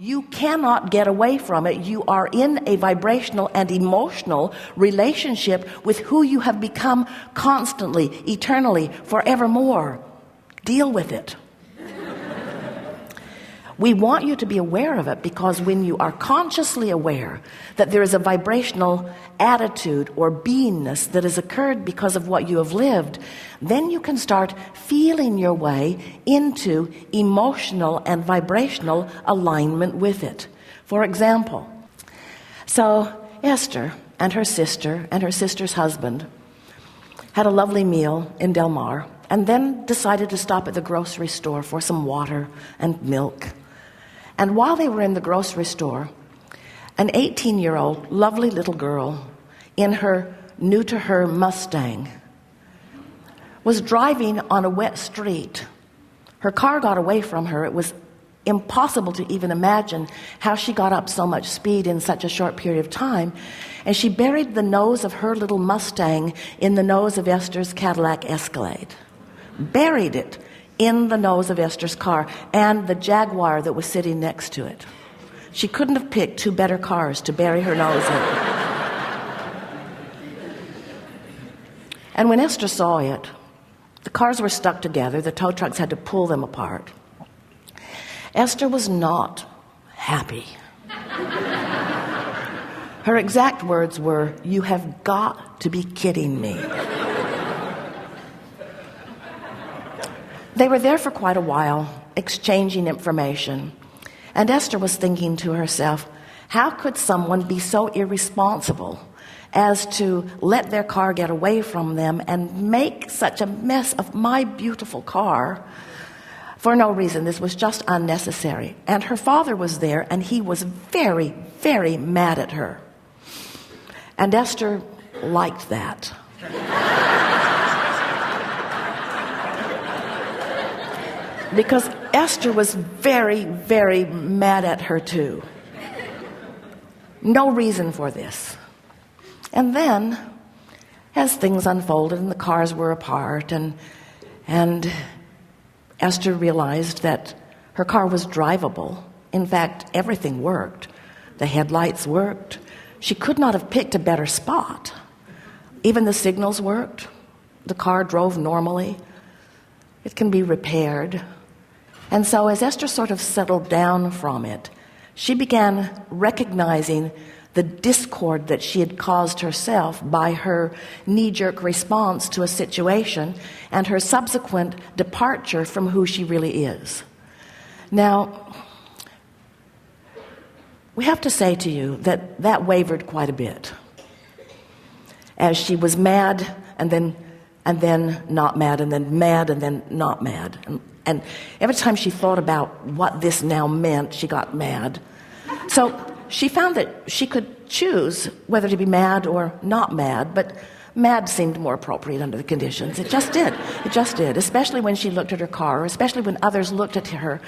You cannot get away from it. You are in a vibrational and emotional relationship with who you have become constantly, eternally, forevermore. Deal with it. We want you to be aware of it, because when you are consciously aware that there is a vibrational attitude or beingness that has occurred because of what you have lived, then you can start feeling your way into emotional and vibrational alignment with it. For example, so Esther and her sister's husband had a lovely meal in Del Mar, and then decided to stop at the grocery store for some water and milk. And while they were in the grocery store, an 18-year-old lovely little girl in her new-to-her Mustang was driving on a wet street. Her car got away from her. It was impossible to even imagine how she got up so much speed in such a short period of time. And she buried the nose of her little Mustang in the nose of Esther's Cadillac Escalade. Buried it in the nose of Esther's car and the Jaguar that was sitting next to it. She couldn't have picked two better cars to bury her nose in. And when Esther saw it, the cars were stuck together. The tow trucks had to pull them apart. Esther was not happy. Her exact words were, "You have got to be kidding me." They were there for quite a while, exchanging information. And Esther was thinking to herself, how could someone be so irresponsible as to let their car get away from them and make such a mess of my beautiful car for no reason? This was just unnecessary. And her father was there, and he was very, very mad at her. And Esther liked that. Because Esther was very, very mad at her too. No reason for this. And then, as things unfolded and the cars were apart, and Esther realized that her car was drivable. In fact, everything worked. The headlights worked. She could not have picked a better spot. Even the signals worked. The car drove normally. It can be repaired. And so as Esther sort of settled down from it, she began recognizing the discord that she had caused herself by her knee-jerk response to a situation and her subsequent departure from who she really is. Now, we have to say to you that that wavered quite a bit. As she was mad and then not mad, and then mad and then not mad. And every time she thought about what this now meant, she got mad. So she found that she could choose whether to be mad or not mad, but mad seemed more appropriate under the conditions. It just did. It just did, especially when she looked at her car, especially when others looked at her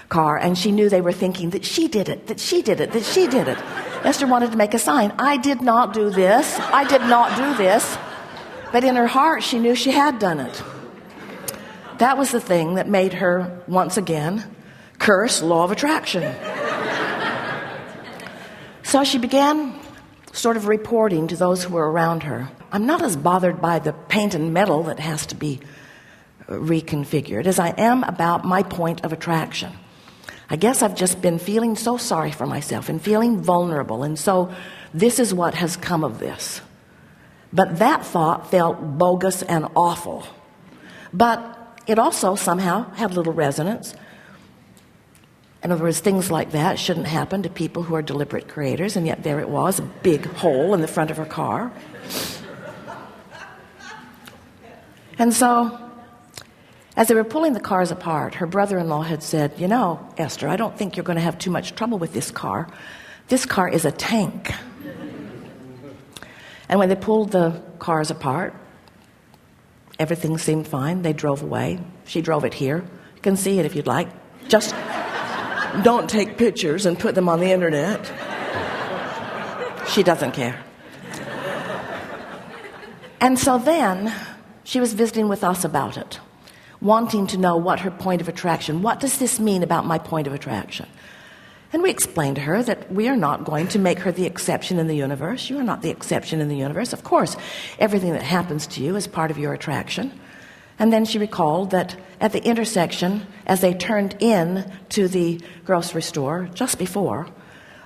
car and she knew they were thinking that she did it, that she did it, that she did it. Esther wanted to make a sign. I did not do this. I did not do this. But in her heart, she knew she had done it. That was the thing that made her, once again, curse law of attraction. So she began sort of reporting to those who were around her. I'm not as bothered by the paint and metal that has to be reconfigured as I am about my point of attraction. I guess I've just been feeling so sorry for myself and feeling vulnerable, and so this is what has come of this. But that thought felt bogus and awful. But it also somehow had little resonance. In other words, things like that shouldn't happen to people who are deliberate creators, and yet there it was, a big hole in the front of her car. And so, as they were pulling the cars apart, her brother-in-law had said, you know, Esther, I don't think you're going to have too much trouble with this car. This car is a tank. And when they pulled the cars apart, everything seemed fine. They drove away. She drove it here. You can see it if you'd like. Just don't take pictures and put them on the internet. She doesn't care. And so then she was visiting with us about it, wanting to know what her point of attraction, what does this mean about my point of attraction? And we explained to her that we are not going to make her the exception in the universe. You are not the exception in the universe. Of course, everything that happens to you is part of your attraction. And then she recalled that at the intersection, as they turned in to the grocery store just before,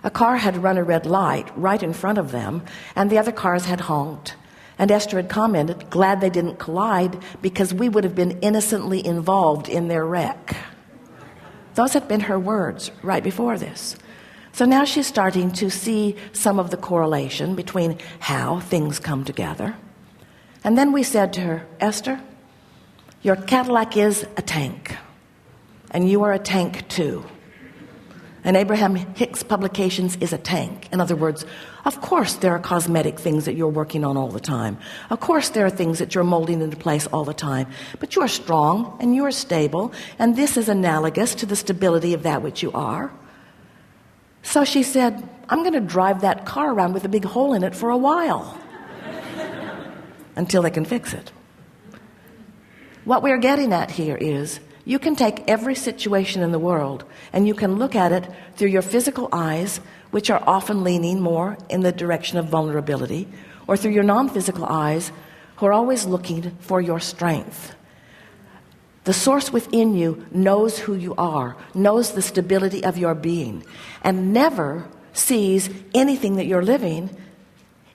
a car had run a red light right in front of them, and the other cars had honked. And Esther had commented, glad they didn't collide because we would have been innocently involved in their wreck. Those had been her words right before this. So now she's starting to see some of the correlation between how things come together. And then we said to her, Esther, your Cadillac is a tank, and you are a tank too. And Abraham Hicks Publications is a tank. In other words, of course there are cosmetic things that you're working on all the time. Of course there are things that you're molding into place all the time. But you are strong and you are stable, and this is analogous to the stability of that which you are. So she said, I'm going to drive that car around with a big hole in it for a while until they can fix it. What we're getting at here is you can take every situation in the world and you can look at it through your physical eyes, which are often leaning more in the direction of vulnerability, or through your non-physical eyes, who are always looking for your strength. The source within you knows who you are, knows the stability of your being, and never sees anything that you're living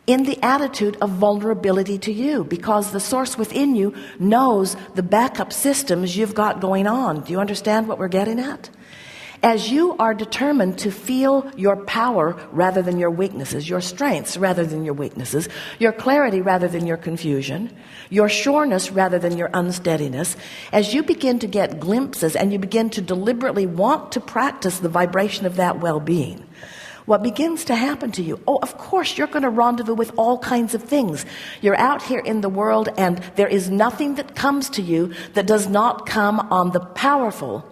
in the attitude of vulnerability to you, because the source within you knows the backup systems you've got going on. Do you understand what we're getting at? As you are determined to feel your power rather than your weaknesses, your strengths rather than your weaknesses, your clarity rather than your confusion, your sureness rather than your unsteadiness, as you begin to get glimpses and you begin to deliberately want to practice the vibration of that well-being, what begins to happen to you, of course, you're going to rendezvous with all kinds of things. You're out here in the world, and there is nothing that comes to you that does not come on the powerful,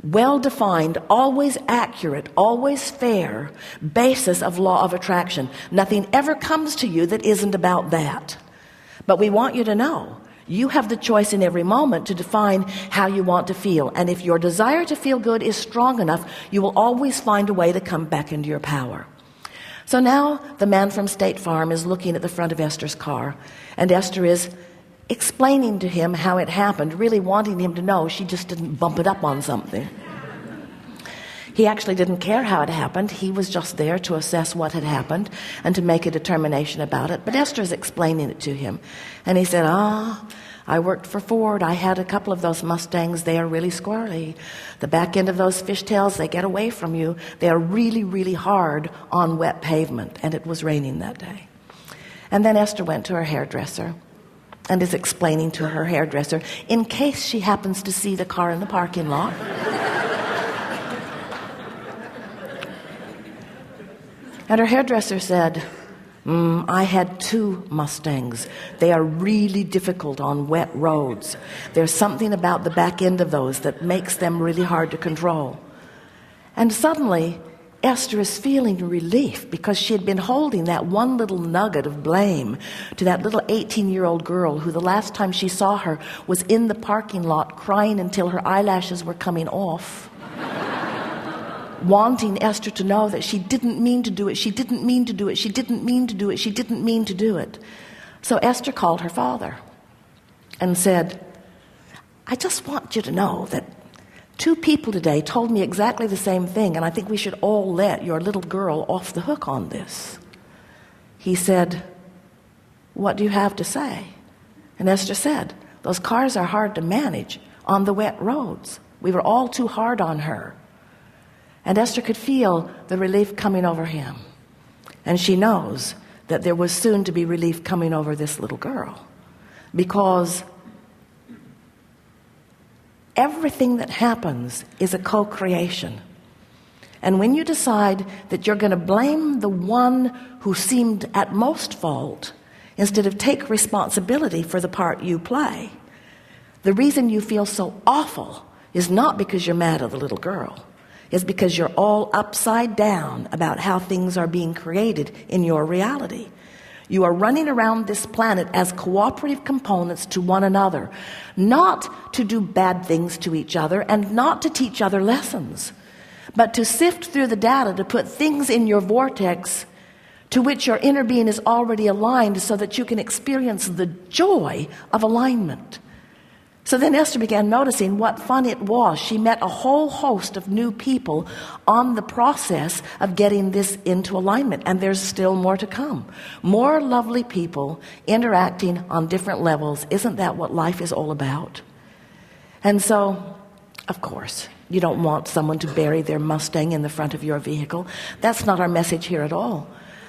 well-defined, always accurate, always fair basis of law of attraction. Nothing ever comes to you that isn't about that. But we want you to know, you have the choice in every moment to define how you want to feel. And if your desire to feel good is strong enough, you will always find a way to come back into your power. So now the man from State Farm is looking at the front of Esther's car, and Esther is explaining to him how it happened, really wanting him to know she just didn't bump it up on something. He actually didn't care how it happened. He was just there to assess what had happened and to make a determination about it. But Esther's explaining it to him. And he said, I worked for Ford. I had a couple of those Mustangs. They are really squirrely. The back end of those fishtails, they get away from you. They are really, really hard on wet pavement. And it was raining that day. And then Esther went to her hairdresser and is explaining to her hairdresser, in case she happens to see the car in the parking lot, and her hairdresser said, I had 2 Mustangs. They are really difficult on wet roads. There's something about the back end of those that makes them really hard to control. And suddenly, Esther is feeling relief, because she had been holding that one little nugget of blame to that little 18-year-old girl who the last time she saw her was in the parking lot crying until her eyelashes were coming off. Wanting Esther to know that she didn't mean to do it, she didn't mean to do it, she didn't mean to do it, she didn't mean to do it. So Esther called her father and said, I just want you to know that 2 people today told me exactly the same thing, and I think we should all let your little girl off the hook on this. He said, what do you have to say? And Esther said, those cars are hard to manage on the wet roads. We were all too hard on her. And Esther could feel the relief coming over him. And she knows that there was soon to be relief coming over this little girl, because everything that happens is a co-creation. And when you decide that you're going to blame the one who seemed at most fault instead of take responsibility for the part you play, the reason you feel so awful is not because you're mad at the little girl. Is because you're all upside down about how things are being created in your reality. You are running around this planet as cooperative components to one another, not to do bad things to each other and not to teach other lessons, but to sift through the data, to put things in your vortex to which your inner being is already aligned so that you can experience the joy of alignment. So then Esther began noticing what fun it was. She met a whole host of new people on the process of getting this into alignment, and there's still more to come. More lovely people interacting on different levels. Isn't that what life is all about? And so, of course, you don't want someone to bury their Mustang in the front of your vehicle. That's not our message here at all.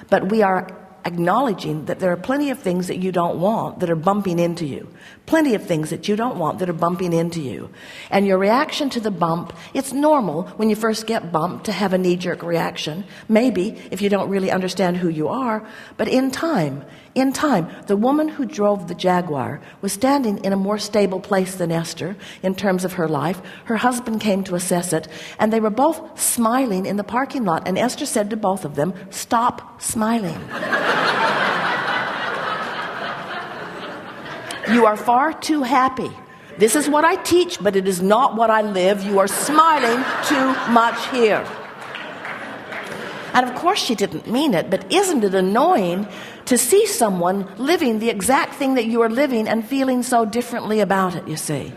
But we are acknowledging that there are plenty of things that you don't want that are bumping into you. Plenty of things that you don't want that are bumping into you. And your reaction to the bump, it's normal when you first get bumped to have a knee-jerk reaction. Maybe if you don't really understand who you are. But in time, the woman who drove the Jaguar was standing in a more stable place than Esther in terms of her life. Her husband came to assess it, and they were both smiling in the parking lot. And Esther said to both of them, "Stop smiling." You are far too happy. This is what I teach, but it is not what I live. You are smiling too much here. And of course she didn't mean it, but isn't it annoying to see someone living the exact thing that you are living and feeling so differently about it, you see?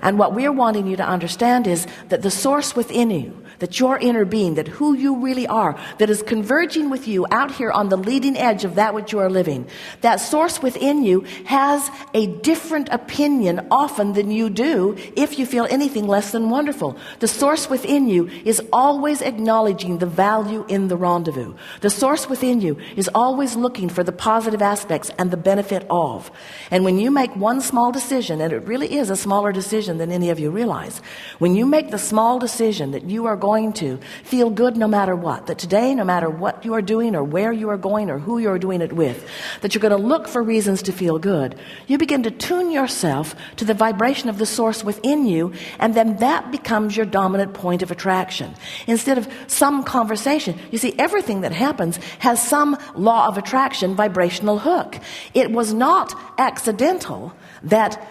And what we're wanting you to understand is that the source within you, that your inner being, that who you really are, that is converging with you out here on the leading edge of that which you are living, that source within you has a different opinion often than you do if you feel anything less than wonderful. The source within you is always acknowledging the value in the rendezvous. The source within you is always looking for the positive aspects and the benefit of. And when you make one small decision, and it really is a smaller decision than any of you realize, when you make the small decision that you are going to feel good no matter what, that today, no matter what you are doing or where you are going or who you are doing it with, that you're going to look for reasons to feel good, you begin to tune yourself to the vibration of the source within you, and then that becomes your dominant point of attraction. Instead of some conversation, you see, everything that happens has some law of attraction vibrational hook. It was not accidental that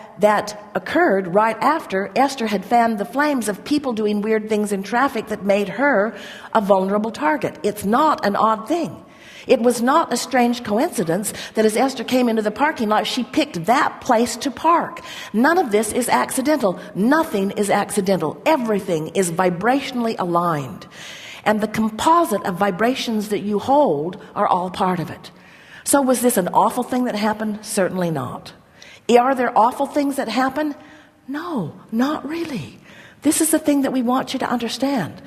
occurred right after Esther had fanned the flames of people doing weird things in traffic that made her a vulnerable target. It's not an odd thing. It was not a strange coincidence that as Esther came into the parking lot, she picked that place to park. None of this is accidental. Nothing is accidental. Everything is vibrationally aligned. And the composite of vibrations that you hold are all part of it. So was this an awful thing that happened? Certainly not. Are there awful things that happen? No, not really. This is the thing that we want you to understand.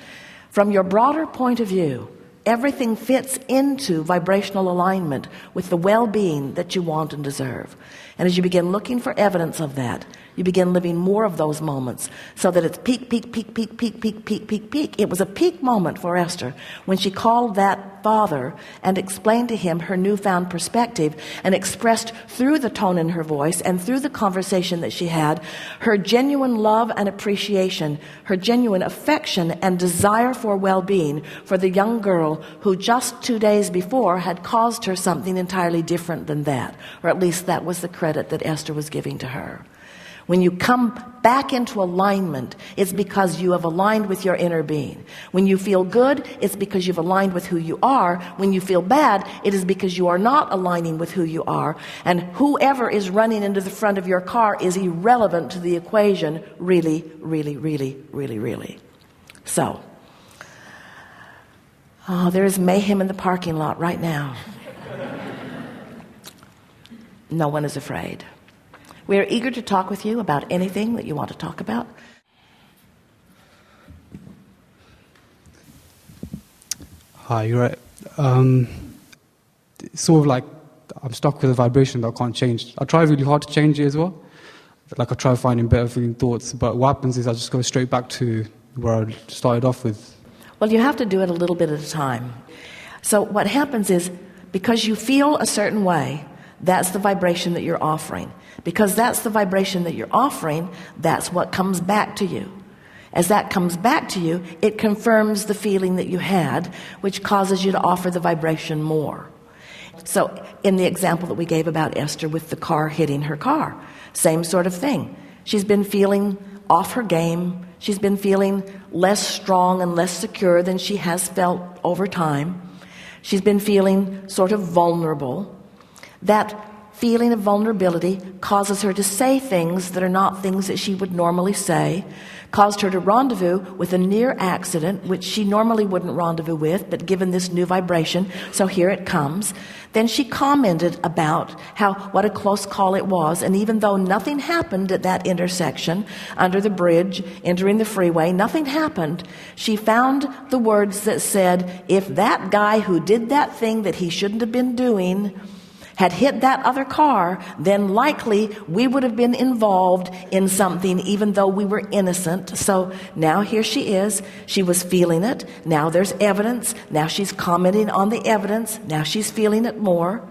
From your broader point of view, everything fits into vibrational alignment with the well-being that you want and deserve. And as you begin looking for evidence of that, you begin living more of those moments so that it's peak, peak, peak, peak, peak, peak, peak, peak, peak. It was a peak moment for Esther when she called that father and explained to him her newfound perspective and expressed through the tone in her voice and through the conversation that she had her genuine love and appreciation, her genuine affection and desire for well-being for the young girl who just 2 days before had caused her something entirely different than that, or at least that was the credit that Esther was giving to her. When you come back into alignment, it's because you have aligned with your inner being. When you feel good, it's because you've aligned with who you are. When you feel bad, it is because you are not aligning with who you are. And whoever is running into the front of your car is irrelevant to the equation, really, really, really, really, really. So, there is mayhem in the parking lot right now. No one is afraid. We are eager to talk with you about anything that you want to talk about. Hi, you're right. It's sort of like I'm stuck with a vibration that I can't change. I try really hard to change it as well. Like I try finding better feeling thoughts, but what happens is I just go straight back to where I started off with. Well, you have to do it a little bit at a time. So what happens is, because you feel a certain way, that's the vibration that you're offering. Because that's the vibration that you're offering, that's what comes back to you. As that comes back to you, it confirms the feeling that you had, which causes you to offer the vibration more. So in the example that we gave about Esther with the car hitting her car, same sort of thing. She's been feeling off her game. She's been feeling less strong and less secure than she has felt over time. She's been feeling sort of vulnerable. That feeling of vulnerability causes her to say things that are not things that she would normally say, caused her to rendezvous with a near accident, which she normally wouldn't rendezvous with, but given this new vibration, so here it comes. Then she commented about what a close call it was, and even though nothing happened at that intersection, under the bridge, entering the freeway, nothing happened, she found the words that said, if that guy who did that thing that he shouldn't have been doing had hit that other car, then likely we would have been involved in something even though we were innocent. So now here she is. She was feeling it. Now there's evidence. Now she's commenting on the evidence. Now she's feeling it more.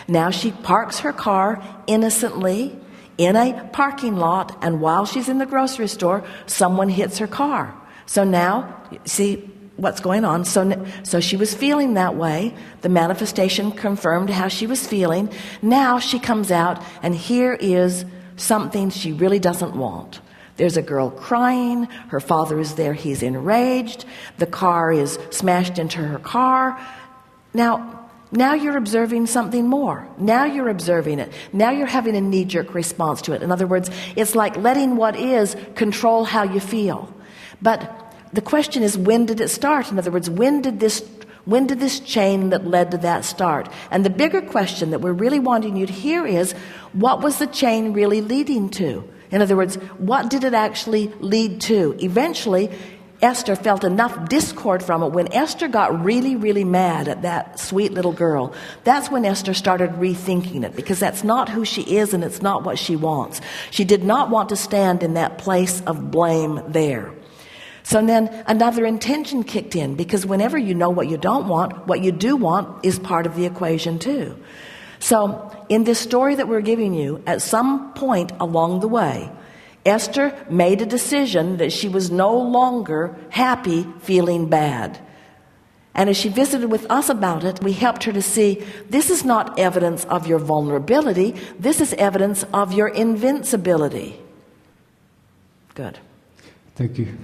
Now she parks her car innocently in a parking lot, and while she's in the grocery store, someone hits her car. So now, see what's going on. So she was feeling that way. The manifestation confirmed how she was feeling. Now she comes out, and here is something she really doesn't want. There's a girl crying. Her father is there. He's enraged. The car is smashed into her car. Now you're observing something more. Now you're observing it. Now you're having a knee-jerk response to it. In other words, it's like letting what is control how you feel. But the question is, when did it start? In other words, when did this chain that led to that start? And the bigger question that we're really wanting you to hear is, what was the chain really leading to? In other words, what did it actually lead to? Eventually, Esther felt enough discord from it. When Esther got really, really mad at that sweet little girl, that's when Esther started rethinking it, because that's not who she is and it's not what she wants. She did not want to stand in that place of blame there. So then another intention kicked in, because whenever you know what you don't want, what you do want is part of the equation too. So in this story that we're giving you, at some point along the way, Esther made a decision that she was no longer happy feeling bad. And as she visited with us about it, we helped her to see this is not evidence of your vulnerability. This is evidence of your invincibility. Good. Thank you.